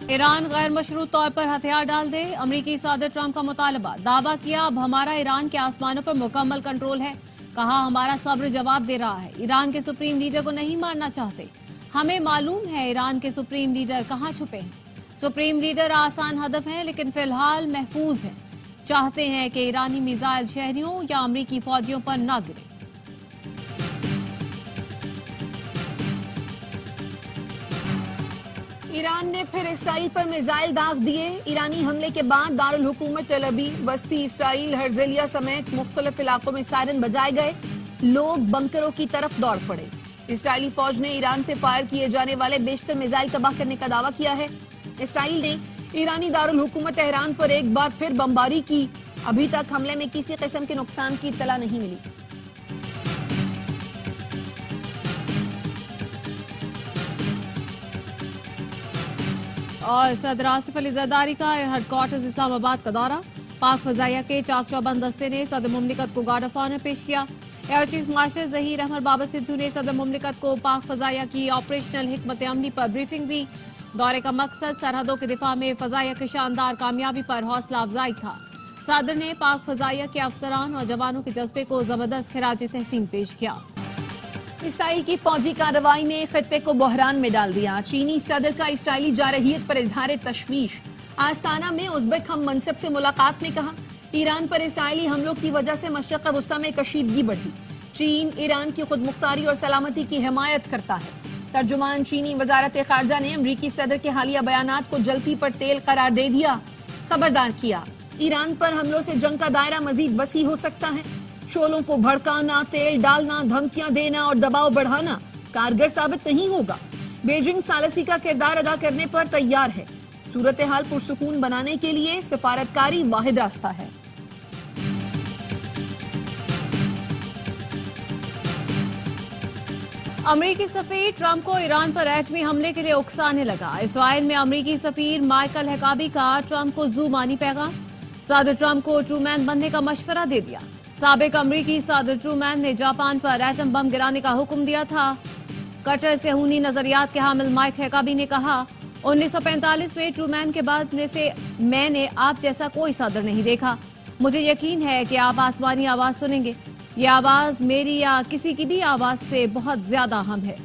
Iran गैर मशरूत तौर पर हथियार डाल दे, अमरीकी सदर ट्रंप का मुतालबा। दावा किया अब हमारा ईरान के आसमानों पर मुकम्मल कंट्रोल है। कहा हमारा सब्र जवाब दे रहा है। ईरान के सुप्रीम लीडर को नहीं मारना चाहते। हमें मालूम है ईरान के सुप्रीम लीडर कहां छुपे हैं। सुप्रीम लीडर आसान हदफ हैं लेकिन फिलहाल महफूज हैं। चाहते हैं कि ईरानी मिसाइल शहरियों या अमरीकी फौजियों पर न गिरे। ईरान ने फिर इसराइल पर मिसाइल दाग दिए। ईरानी हमले के बाद दारुल हुकूमत तेल अवीव, बस्ती इसराइल, हर्जेलिया समेत मुख्तलिफ इलाकों में सायरन बजाए गए। लोग बंकरों की तरफ दौड़ पड़े। इसराइली फौज ने ईरान से फायर किए जाने वाले बेशतर मिसाइल तबाह करने का दावा किया है। इसराइल ने ईरानी दारुल हुकूमत तेहरान पर एक बार फिर बमबारी की। अभी तक हमले में किसी किस्म के नुकसान की इत्तला नहीं मिली। और सदर आसिफ अली जरदारी का हेडक्वार्टर्स इस्लामाबाद का दौरा। पाक फजाइया के चाक चौबंद दस्ते ने सदर मुमलिकत को गार्ड ऑफ ऑनर पेश किया। Air chief marshal Zaheer Ahmed Babar Sidhu ने सदर मुमलिकत को पाक फजाइया की ऑपरेशनल हिकमत अमली पर ब्रीफिंग दी। दौरे का मकसद सरहदों के दिफा में फजाइया की शानदार कामयाबी पर हौसला अफजाई था। सदर ने पाक फजाइया के अफसरान और जवानों के जज्बे को जबरदस्त खिराज तहसीन पेश किया। इसराइल की फौजी कार्रवाई ने खित्ते को बहरान में डाल दिया। चीनी सदर का इसराइली जारहियत पर इजहार तशवीश। आस्ताना में उज़्बेक हम मनसब से मुलाकात में कहा ईरान पर इसराइली हमलों की वजह से मशरक़ वस्ता में कशीदगी बढ़ी। चीन ईरान की खुदमुख्तारी और सलामती की हिमायत करता है। तर्जुमान चीनी वजारत खारजा ने अमरीकी सदर के हालिया बयानात को जलती पर तेल करार दे दिया। खबरदार किया ईरान पर हमलों से जंग का दायरा मजीद वसी हो सकता है। शोलों को भड़काना, तेल डालना, धमकियां देना और दबाव बढ़ाना कारगर साबित नहीं होगा। बीजिंग सालसी का किरदार अदा करने पर तैयार है। सूरत हाल पुरसुकून बनाने के लिए सिफारतकारी वाहिद रास्ता है। अमरीकी सफीर ट्रंप को ईरान पर एटमी हमले के लिए उकसाने लगा। इसराइल में अमरीकी सफीर माइकल हैकाबी का ट्रंप को ज़ुबानी पैगाम। सदर ट्रंप को ट्रूमैन बनने का मशवरा दे दिया। साबिक अमरीकी सदर ट्रूमैन ने जापान पर एटम बम गिराने का हुक्म दिया था। कट्टर सेहूनी नजरियात के हामिल माइक हैकाबी ने कहा 1945 में ट्रूमैन के बाद में से मैंने आप जैसा कोई सदर नहीं देखा। मुझे यकीन है कि आप आसमानी आवाज सुनेंगे। ये आवाज मेरी या किसी की भी आवाज से बहुत ज्यादा अहम है।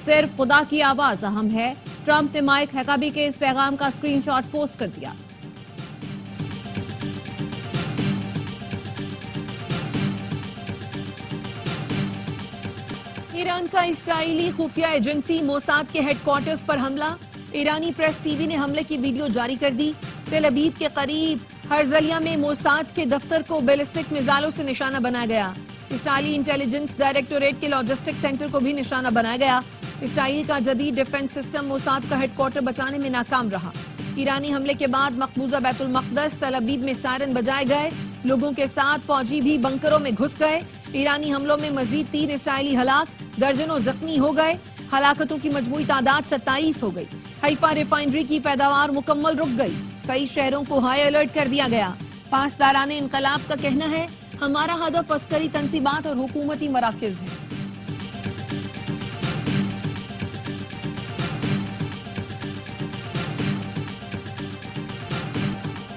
सिर्फ खुदा की आवाज अहम है। ट्रंप ने माइक हैकाबी के इस पैगाम का स्क्रीनशॉट पोस्ट कर दिया। ईरान का इसराइली खुफिया एजेंसी मोसाद के हेडक्वार्टर्स पर हमला। ईरानी प्रेस टीवी ने हमले की वीडियो जारी कर दी। तेल अवीव के करीब हर्जलिया में मोसाद के दफ्तर को बैलिस्टिक मिसाइलों से निशाना बनाया गया। इसराइली इंटेलिजेंस डायरेक्टोरेट के लॉजिस्टिक सेंटर को भी निशाना बनाया गया। इसराइल का जदीद डिफेंस सिस्टम मोसाद का हेडक्वार्टर बचाने में नाकाम रहा। ईरानी हमले के बाद मकबूजा बैतुल मक़दस तेल अवीव में सायरन बजाए गए। लोगों के साथ फौजी भी बंकरों में घुस गए। ईरानी हमलों में मजीद 3 इसराइली हलाक, दर्जनों जख्मी हो गए। हलाकतों की मजमूई तादाद 27 हो गई। हैफा रिफाइनरी की पैदावार मुकम्मल रुक गई। कई शहरों को हाई अलर्ट कर दिया गया। पासदारान इनकलाब का कहना है हमारा हदफ अस्करी तंसीबात और हुकूमती मराकज है।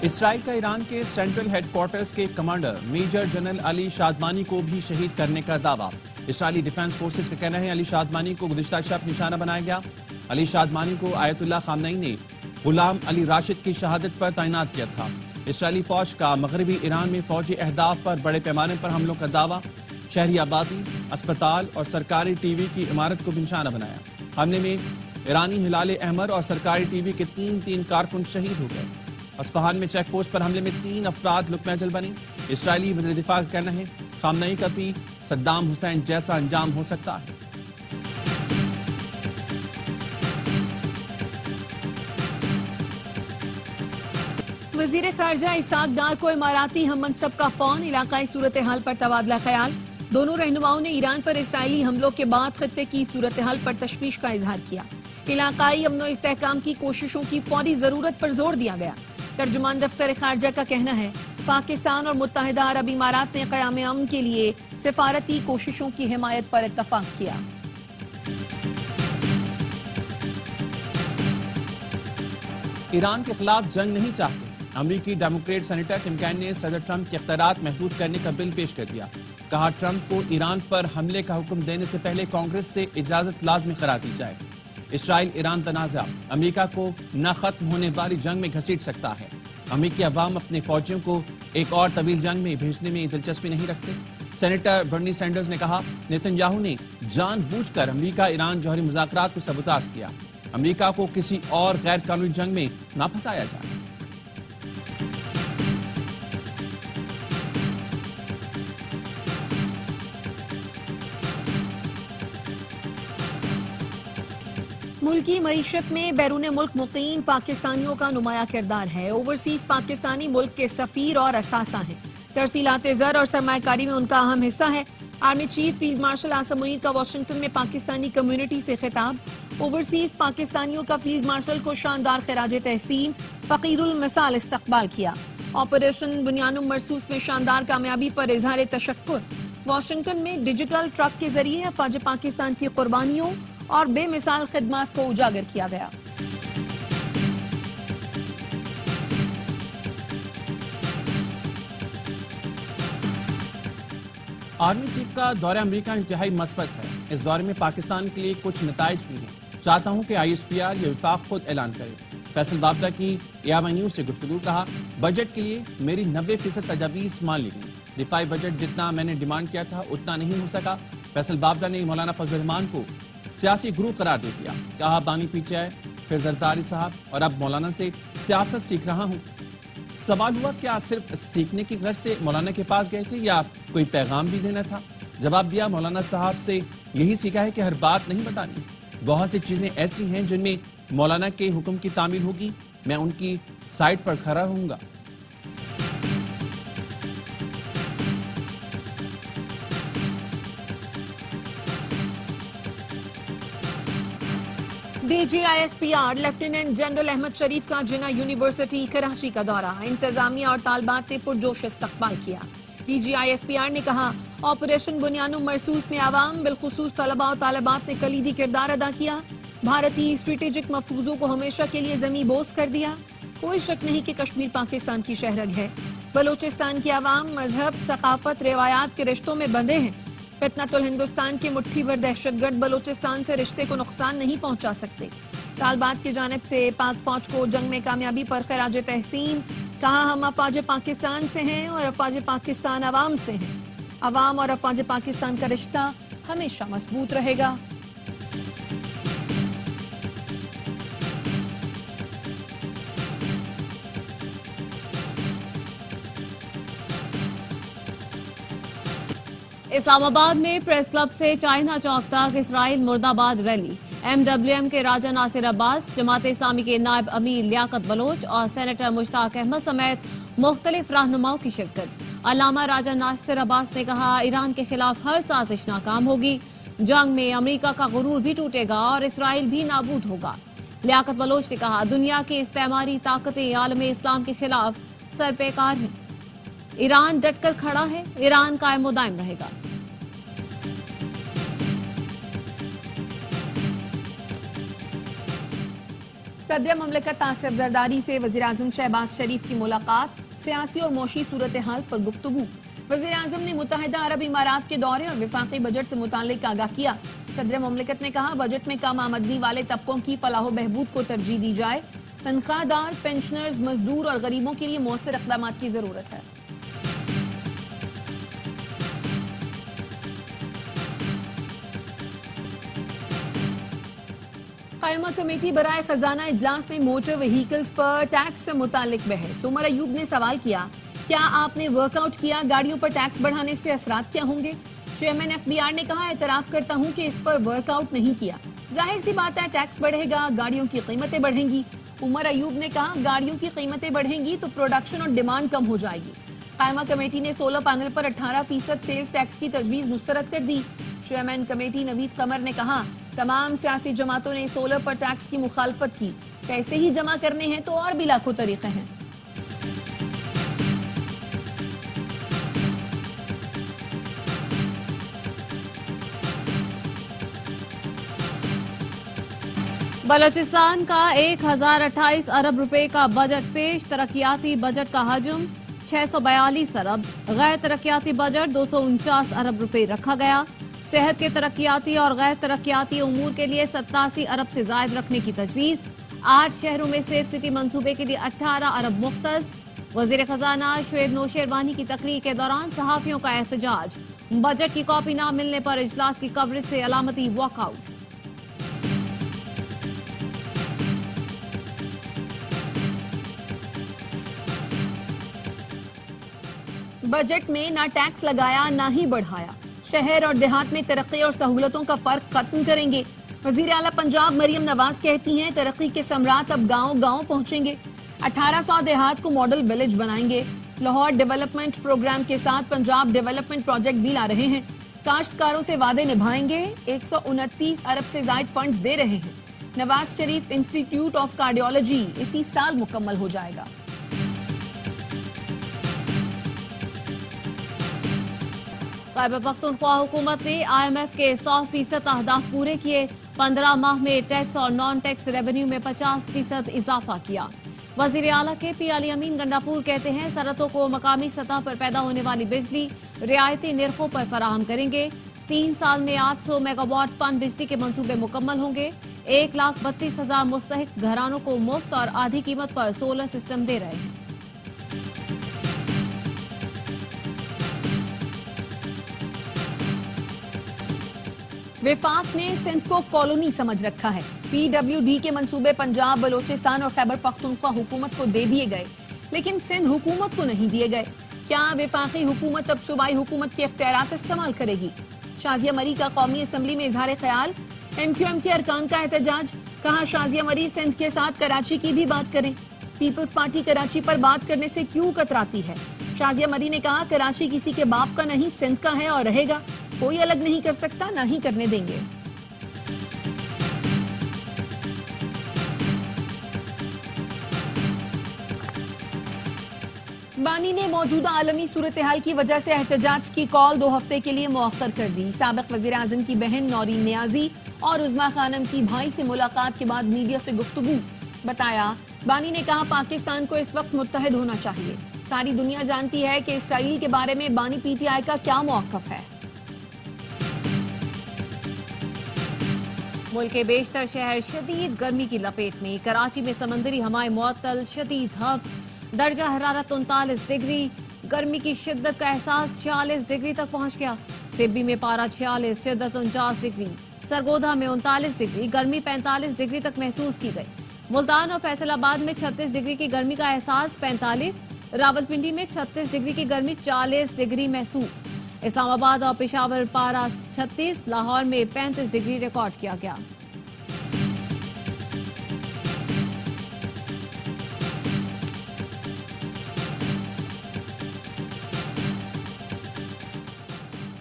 इसराइल का ईरान के सेंट्रल हेडक्वार्टर्स के कमांडर मेजर जनरल अली शादमानी को भी शहीद करने का दावा। इसराइली डिफेंस फोर्सेस का कहना है अली शादमानी को गुज़िश्ता शब निशाना बनाया गया। अली शादमानी को आयतुल्लाह खामनई ने गुलाम अली राशिद की शहादत पर तैनात किया था। इसराइली फौज का मगरबी ईरान में फौजी अहदाफ पर बड़े पैमाने पर हमलों का दावा। शहरी आबादी, अस्पताल और सरकारी टीवी की इमारत को भी निशाना बनाया। हमले में ईरानी हिलाल अहमर और सरकारी टीवी के 3 कारकुन शहीद हो गए। अस्फहान में चेक पोस्ट पर हमले में 3 अफराद लुक़्मा अजल बनी। इसराइली वज़ीर दिफा का कहना है खामनई का भी सद्दाम हुसैन जैसा अंजाम हो सकता है। वज़ीर ख़ारजा इसाक डार को इमाराती हम मनसब का फ़ौन। इलाकाई सूरत हाल पर तबादला ख्याल। दोनों रहनुमाओं ने ईरान पर इसराइली हमलों के बाद खत्ते की सूरत हाल पर तशवीश का इजहार किया। इलाकाई अमन इस्तेहकाम की कोशिशों की फौरी जरूरत पर जोर दिया गया। तर्जुमान दफ्तर खारजा का कहना है पाकिस्तान और मुत्तहिदा अरब इमारात ने क़याम अमन के लिए सिफारती कोशिशों की हिमायत पर इत्तफाक किया। ایران کے خلاف جنگ نہیں چاہتے۔ امریکی ڈیموکریٹ سینیٹر ٹم کین نے صدر ٹرمپ کے اختیارات محدود کرنے کا بل پیش کر دیا۔ کہا ٹرمپ کو ایران پر حملے کا حکم دینے سے پہلے کانگریس سے اجازت لازمی قرار دی جائے۔ اسرائیل ایران تنازع امریکہ کو نہ ختم ہونے والی جنگ میں گھسیٹ سکتا ہے۔ امریکی عوام اپنے فوجیوں کو ایک اور طویل جنگ میں بھیجنے میں دلچسپی نہیں رکھتے۔ سینیٹر برنی سینڈرز نے کہا نیتن یاہو نے جان بوجھ کر امریکہ ایران جوہری مذاکرات کو سبوتاژ کیا۔ امریکہ کو کسی اور غیر قانونی جنگ میں نہ پھنسایا جائے۔ ملکی معیشت میں بیرون ملک مقیم پاکستانیوں کا نمایاں کردار ہے۔ اوورسیز پاکستانی ملک کے سفیر اور اثاثہ ہیں۔ ترسیلات زر اور سرمایہ کاری میں ان کا اہم حصہ ہے۔ Army chief field marshal Asim Munir کا واشنگٹن میں پاکستانی کمیونٹی سے خطاب۔ اوورسیز پاکستانیوں کا فیلڈ مارشل کو شاندار خراج تحسین، فقیر المثال استقبال کیا۔ آپریشن بنیانم مرصوص میں شاندار کامیابی پر اظہار تشکر۔ واشنگٹن میں ڈیجیٹل ٹرک کے ذریعے افواج پاکستان کی قربانیوں اور بے مثال خدمات کو اجاگر کیا گیا۔ آرمی چیف کا دورہ امریکہ انتہائی مثبت ہے۔ اس دورے میں پاکستان کے لیے کچھ نتائج بھی ہیں۔ چاہتا ہوں کہ ISPR یہ وفاق خود اعلان کرے۔ فیصل بابڈا کی AMI نیوز سے گفتگو۔ کہا بجٹ کے لیے میری 90% تجاویز مان لی گئی۔ دفاعی بجٹ جتنا میں نے ڈیمانڈ کیا تھا اتنا نہیں ہو سکا۔ فیصل بابڈا نے مولانا فضل الرحمان کو سیاسی گروہ قرار دے دیا۔ کہا بانی پیچھے آئے پھر زرداری صاحب اور اب مولانا سے سیاست سیکھ رہا ہوں۔ سوال ہوا کیا صرف سیکھنے کی غرض سے مولانا کے پاس گئے تھے یا کوئی پیغام بھی دینا تھا؟ جواب دیا مولانا صاحب سے یہی سیکھا ہے کہ ہر بات نہیں بتانی۔ بہت سی چیزیں ایسی ہیں جن میں مولانا کے حکم کی تعمیل ہوگی، میں ان کی سائٹ پر کھڑا رہوں گا۔ DGISPR لیفٹیننٹ جنرل احمد شریف کا جناح یونیورسٹی کراچی کا دورہ۔ انتظامیہ اور طالبات نے پرجوش استقبال کیا۔ DGISPR نے کہا آپریشن بنیانم مرصوص میں عوام بالخصوص طلباء اور طالبات نے کلیدی کردار ادا کیا۔ بھارتی اسٹریٹجک مفروضوں کو ہمیشہ کے لیے زمیں بوس کر دیا۔ کوئی شک نہیں کہ کشمیر پاکستان کی شہرگ ہے۔ بلوچستان کی عوام مذہب، ثقافت، روایات کے رشتوں میں بندھے ہیں۔ فتنۃ الہندوستان کی مٹھی بھر دہشت گرد بلوچستان سے رشتے کو نقصان نہیں پہنچا سکتے۔ طالبات کی جانب سے پاک فوج کو جنگ میں کامیابی پر خراج تحسین۔ کہا ہم افواج پاکستان سے ہیں اور افواج پاکستان عوام سے ہیں۔ عوام اور افواج پاکستان کا رشتہ ہمیشہ مضبوط رہے گا۔ اسلام آباد میں پریس کلب سے چائنا چوک تک اسرائیل مرد آباد ریلی۔ MWM کے راجہ ناصر عباس، جماعت اسلامی کے نائب امیر لیاقت بلوچ اور سینیٹر مشتاق احمد سمیت مختلف رہنماؤں کی شرکت۔ علامہ راجہ ناصر عباس نے کہا ایران کے خلاف ہر سازش ناکام ہوگی، جنگ میں امریکہ کا غرور بھی ٹوٹے گا اور اسرائیل بھی نابود ہوگا۔ لیاقت بلوچ نے کہا دنیا کی استعماری طاقتیں عالم اسلام کے خلاف سر پیکار ہیں، ایران ڈٹ کر کھڑا ہے، ایران قائم و دائم رہے گا۔ صدر مملکت آصف زرداری سے وزیراعظم شہباز شریف کی ملاقات، سیاسی اور معاشی صورتحال پر گفتگو۔ وزیراعظم نے متحدہ عرب امارات کے دورے اور وفاقی بجٹ سے متعلق آگاہ کیا۔ صدر مملکت نے کہا بجٹ میں کم آمدنی والے طبقوں کی فلاح و بہبود کو ترجیح دی جائے۔ تنخواہ دار، پینشنرز، مزدور اور غریبوں کے لیے مؤثر اقدامات کی ضرورت ہے۔ قائمہ کمیٹی برائے خزانہ اجلاس میں موٹر وہیکلز پر ٹیکس سے متعلق بحث۔ عمر ایوب نے سوال کیا کیا آپ نے ورک آؤٹ کیا گاڑیوں پر ٹیکس بڑھانے سے اثرات کیا ہوں گے؟ چیئرمین FBR نے کہا اعتراف کرتا ہوں کہ اس پر ورک آؤٹ نہیں کیا، ظاہر سی بات ہے ٹیکس بڑھے گا، گاڑیوں کی قیمتیں بڑھیں گی۔ عمر ایوب نے کہا گاڑیوں کی قیمتیں بڑھیں گی تو پروڈکشن اور ڈیمانڈ کم ہو جائے گی۔ قائمہ کمیٹی نے سولر پینل پر 18% سیلز ٹیکس کی تجویز مسترد کر دی۔ چیئرمین کمیٹی نوید قمر نے کہا تمام سیاسی جماعتوں نے سولر پر ٹیکس کی مخالفت کی، پیسے ہی جمع کرنے ہیں تو اور بھی لاکھوں طریقے ہیں۔ बलूचिस्तान का 1028 अरब रुपए का बजट पेश। तरक्याती बजट का हजम 642 अरब, गैर तरक्याती बजट 249 अरब रुपए रखा गया। सेहत के तरक्याती और गैर तरक्याती उमूर के लिए 87 अरब से जायद रखने की तजवीज। 8 शहरों में सेफ सिटी मंसूबे के लिए 18 अरब मुख्तस। वजीर खजाना शुएब नौशेरवानी की तकरीर के दौरान सहाफियों का एहतजाज। बजट की कॉपी न मिलने पर इजलास की कवरेज से अलामती वॉकआउट। बजट में ना टैक्स लगाया ना ही बढ़ाया। शहर और देहात में तरक्की और सहूलतों का फर्क खत्म करेंगे। वजीर आला पंजाब मरियम नवाज कहती हैं तरक्की के सम्राट अब गांव गांव पहुंचेंगे। 1800 देहात को मॉडल विलेज बनाएंगे। लाहौर डेवलपमेंट प्रोग्राम के साथ पंजाब डेवलपमेंट प्रोजेक्ट भी ला रहे हैं। काश्तकारों से वादे निभाएंगे। 129 अरब से जायद फंड्स दे रहे हैं। Nawaz Sharif institute of cardiology इसी साल मुकम्मल हो जाएगा। खैबर पख्तूनख्वा हुकूमत ने IMF के 100% अहदाफ पूरे किए। 15 माह में टैक्स और नॉन टैक्स रेवेन्यू में 50% इजाफा किया। वजीर आला KP अली अमीन गंडापुर कहते हैं सरहदों को मकामी सतह पर पैदा होने वाली बिजली रियायती निर्खों पर फराहम करेंगे। 3 साल में 800 मेगावाट पन बिजली के मंसूबे मुकम्मल होंगे। 1,32,000 मुस्तहिक घरानों को मुफ्त और आधी कीमत पर सोलर सिस्टम दे रहे हैं। विफाक ने सिंध को कॉलोनी समझ रखा है। PWD के मंसूबे पंजाब, बलोचिस्तान और खैबर पख्तूनख्वा हुकूमत को दे दिए गए, लेकिन सिंध हुकूमत को नहीं दिए गए। क्या विफाकी हुकूमत अब सूबाई हुकूमत के इख्तियारात इस्तेमाल करेगी? शाजिया मरी का कौमी असम्बली में इजहार ख्याल। MQM के अरकान का एहतजाज। कहा शाजिया मरी सिंध के साथ कराची की भी बात करें। पीपल्स पार्टी कराची पर बात करने से क्यों कतराती है? शाजिया मरी ने कहा कराची किसी के बाप का नहीं सिंध का है और रहेगा। कोई अलग नहीं कर सकता, ना ही करने देंगे। बानी ने मौजूदा आलमी सूरत हाल की वजह से एहतजाज की कॉल 2 हफ्ते के लिए मुअख्खर कर दी। साबिक वजीर आजम की बहन नौरीन नियाजी और उज़मा खानम की भाई से मुलाकात के बाद मीडिया से गुफ्तगू। बताया बानी ने कहा पाकिस्तान को इस वक्त मुत्तहिद होना चाहिए। सारी दुनिया जानती है कि इसराइल के बारे में बानी PTI का क्या मौक़िफ़ है। मुल्क के बेशतर शहर शदीद गर्मी की लपेट में। कराची में समंदरी हवाएं मुअत्तल, शदीद हब्स, दर्जा हरारत 39 डिग्री। गर्मी की शिद्दत का एहसास 46 डिग्री तक पहुंच गया। सिब्बी में पारा 46, शिद्दत 49 डिग्री। सरगोधा में 39 डिग्री, गर्मी 45 डिग्री तक महसूस की गई। मुल्तान और फैसलाबाद में 36 डिग्री की गर्मी का एहसास 45, रावलपिंडी में 36 डिग्री की गर्मी 40 डिग्री महसूस। इस्लामाबाद और पेशावर पारा 36, लाहौर में 35 डिग्री रिकॉर्ड किया गया।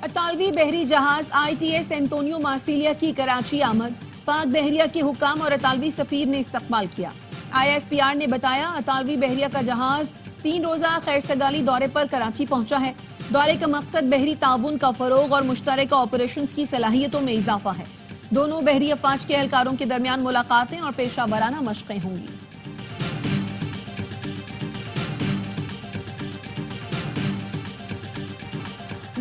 अतालवी बहरी जहाज ITS एंटोनियो मार्सिलिया की कराची आमद। पाक बहरिया के हुकाम और अतालवी सफीर ने इस्तकबाल किया। ISPR ने बताया अतालवी बहरिया का जहाज 3 रोजा खैरसगाली दौरे पर कराची पहुंचा है। दौरे का मकसद बहरी ताउन का फरोग और मुश्तरका ऑपरेशंस की सलाहियतों में इजाफा है। दोनों बहरी अफवाज के एहलकारों के दरमियान मुलाकातें और पेशा वराना मशक़ें होंगी।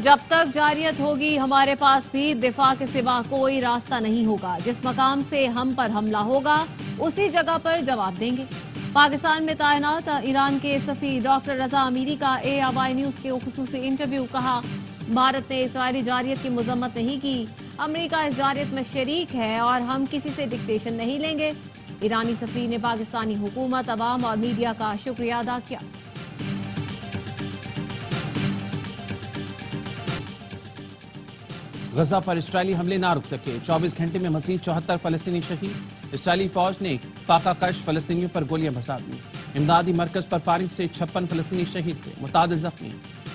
जब तक जारियत होगी हमारे पास भी दिफा के सिवा कोई रास्ता नहीं होगा। जिस मकाम से हम पर हमला होगा उसी जगह पर जवाब देंगे। पाकिस्तान में तैनात ईरान के सफीर डॉक्टर रजा अमीरी का ARY न्यूज के खुसूसी इंटरव्यू। कहा भारत ने इसराइली जारियत की मजम्मत नहीं की। अमेरिका इस जारियत में शरीक है और हम किसी से डिक्टेशन नहीं लेंगे। ईरानी सफीर ने पाकिस्तानी हुकूमत, अवाम और मीडिया का शुक्रिया अदा किया। गजा पर इसराइली हमले ना रुक सके। 24 घंटे में मजीद 74 फलस्तीनी शहीद। इसराइली फौज ने फाका कश फलस्तीनियों पर गोलियां बरसा दी। इमदादी मरकज पर फायरिंग से 56 फलस्तीनी शहीद हुए, मुतादिद जख्मी।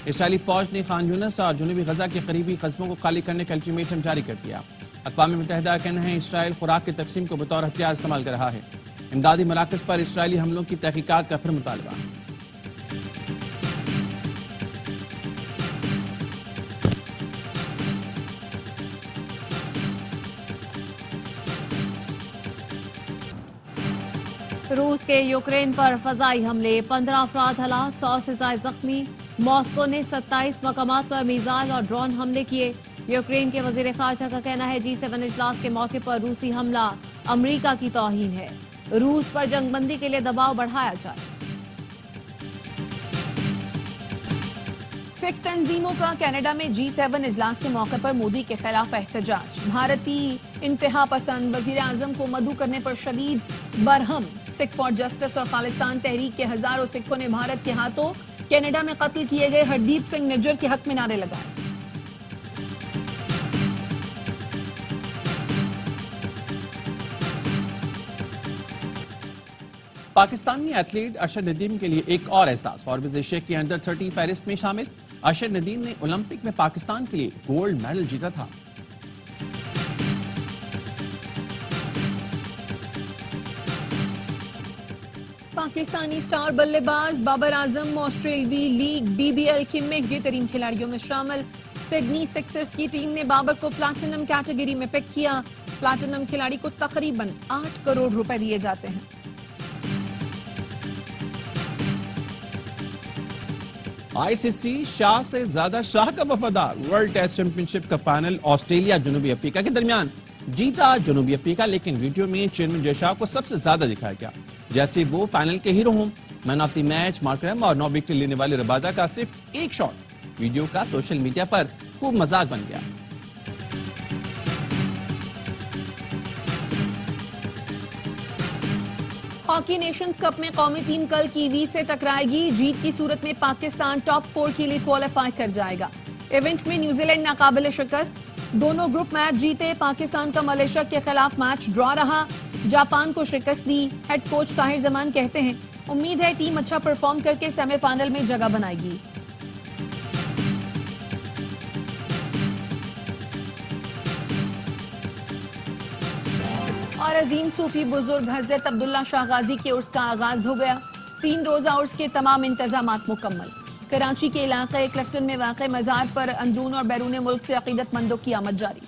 इसराइली फौज ने खान यूनिस और जनूबी गजा के करीबी कस्बों को खाली करने का अल्टीमेटम जारी कर दिया। अक़वाम मुत्तहिदा का कहना है इसराइल खुराक की तकसीम को बतौर हथियार इस्तेमाल कर रहा है। इमदादी मराकज पर इसराइली हमलों की तहकीकात का फिर मुतालबा। روس کے یوکرین پر فضائی حملے، 15 افراد ہلاک، 100 سے زائد زخمی۔ ماسکو نے 27 مقامات پر میزائل اور ڈرون حملے کیے۔ یوکرین کے وزیر خارجہ کا کہنا ہے G7 اجلاس کے موقع پر روسی حملہ امریکہ کی توہین ہے، روس پر جنگ بندی کے لیے دباؤ بڑھایا جائے۔ سکھ تنظیموں کا کینیڈا میں G7 اجلاس کے موقع پر مودی کے خلاف احتجاج، بھارتی انتہا پسند وزیر اعظم کو مدعو کرنے پر شدید برہم۔ سکھ فار جسٹس اور خالصتان تحریک کے ہزاروں سکھوں نے بھارت کے ہاتھوں کینیڈا میں قتل کیے گئے ہردیپ سنگھ نجر کے حق میں نعرے لگائے۔ پاکستانی ایتھلیٹ ارشد ندیم کے لیے ایک اور احساس، فاربز ایشیا کی انڈر 30 فہرست میں شامل۔ ارشد ندیم نے اولمپک میں پاکستان کے لیے گولڈ میڈل جیتا تھا۔ پاکستانی سٹار بلے باز بابر اعظم آسٹریلوی لیگ BBL کے مہنگے ترین کھلاڑیوں میں شامل۔ سڈنی سکسرز کی ٹیم نے بابر کو پلاٹینم کیٹیگری میں پک کیا۔ پلاٹینم کھلاڑی کو تقریباً 8 کروڑ روپے دیے جاتے ہیں۔ ICC شاہ سے زیادہ شاہ کا وفادار، ورلڈ ٹیسٹ چیمپئن شپ کا فائنل آسٹریلیا جنوبی افریقہ کے درمیان جیتا جنوبی افریقہ، لیکن ویڈیو میں چیئرمین جے شاہ کو سب سے زیادہ دکھایا گیا جیسے وہ فائنل کے ہیرو ہوں۔ مین آف دی میچ مارکرم اور 9 وکٹ لینے والے ربادہ کا صرف ایک شاٹ ویڈیو کا سوشل میڈیا پر خوب مذاق بن گیا۔ ہاکی نیشنز کپ میں قومی ٹیم کل کیوی سے ٹکرائے گی۔ جیت کی صورت میں پاکستان ٹاپ 4 کے لیے کوالیفائی کر جائے گا۔ ایونٹ میں نیوزی لینڈ ناقابل شکست، دونوں گروپ میچ جیتے۔ پاکستان کا ملیشیا کے خلاف میچ ڈرا رہا، جاپان کو شکست دی۔ ہیڈ کوچ طاہر زمان کہتے ہیں امید ہے ٹیم اچھا پرفارم کر کے سیمی فائنل میں جگہ بنائے گی۔ اور عظیم صوفی بزرگ حضرت عبداللہ شاہ غازی کے عرس کا آغاز ہو گیا۔ 3 روزہ عرس کے تمام انتظامات مکمل۔ کراچی کے علاقے کلفٹن میں واقع مزار پر اندرون اور بیرون ملک سے عقیدت مندوں کی آمد جاری۔